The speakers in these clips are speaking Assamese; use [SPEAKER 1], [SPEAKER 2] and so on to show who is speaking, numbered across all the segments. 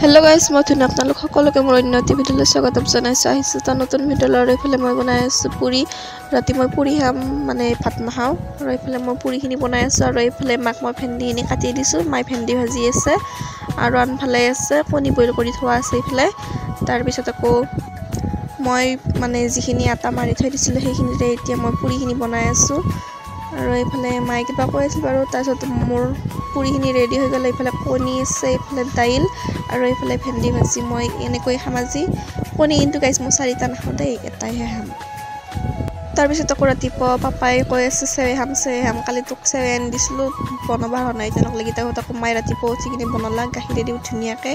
[SPEAKER 1] हेलो गाइस मैं थुन आपनालोक सकलोके मोर अन्य भिडिओले स्वागतम जनाइছো আহিছো ता नतुन भिडिओ लर एफाले मैं बनाइ आছো पुरी राति मैं पुरी खाम माने भात नाखाও और एफाले मैं पुरीखिनि बनाइ आছো और एफाले माक मैं भेन्दिखिनि काटि दिसो माय भेन्दी भाजी আছে और आनफाले আছে कणी बइल करि थोआ আছে एफाले तार पिছত আকৌ মই মানে जिखिनि आटा मारि थৈ दिसिलो हेखिनिते এতিয়া মই पुरीखिनि बनाइ आছো और एफाले माय किबा কৈ আছিল बारो तारছত मोर पुरीखिनि रेडी হৈ গল एफाले कणी আছে एफाले दाइल और एफाले भेन्दी भाजी मैं एनेকৈ खाम আজি कणी किन्तु गाइस मैं 4टा नाखाও दे एटाइहे खाम तार पिছত আকৌ रातिपुৱা पापाই কৈ আছে सेवे खाम काली तुक सेवे आनि दिसिलो बनबा हनाय जनक লাগি তাহত আকৌ মাই रातिपुৱা উঠি কিনে বনালা গাখীৰে দি ধুনিয়াকে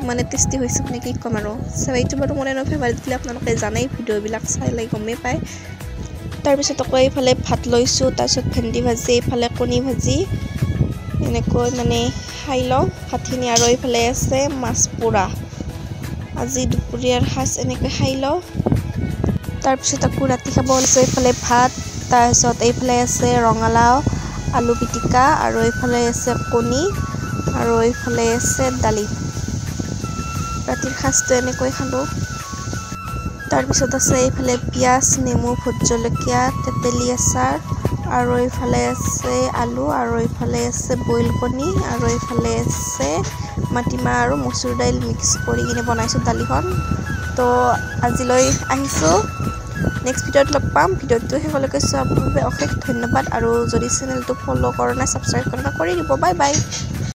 [SPEAKER 1] মানে টেস্টি হৈছে মানে কি কম আৰু সেৱাইটো বাৰু মনে ন ফেভাৰিট বুলি আপোনালোকে জানাই ভিডিও বিলাক চাই লাই গমে পায় तार पिছত আকৌ এইফালে ভাত লৈছো তাৰপিছত ভেন্দি ভাজি এইফালে কণী ভাজি এনেকৈ মানে খাই লওঁ ভাতখিনি আৰু এইফালে আছে মাছ পোৰা আজি দুপৰীয়াৰ সাজ এনেকৈ খাই লওঁ तार पिছত আকৌ ৰাতি খাব আছে এইফালে ভাত তাৰপিছত এইফালে আছে ৰঙালাও আলু পিটিকা আৰু এইফালে আছে কণী আৰু এইফালে আছে দালি ৰাতিৰ সাজটো এনেকৈ খালো तार पिছত আছে এইফালে পিয়াজ নেমু ভোট জলকীয়া তেতেলী আচাৰ আৰু এইফালে আছে আলু আৰু এইফালে আছে বইল কণী আৰু এইফালে আছে মাটিমাহ আৰু মসুৰ দাইল মিক্স কৰি কিনে বনাইছো দালিখন তো আজিলৈ আহিছো নেক্সট ভিডিওত লগ পাম ভিডিওটো হেফলৈকে চোৱাৰ বাবে অশেষ ধন্যবাদ আৰু যদি চেনেলটো ফলো কৰা নাই সাবস্ক্ৰাইব কৰা কৰি দিব বাই বাই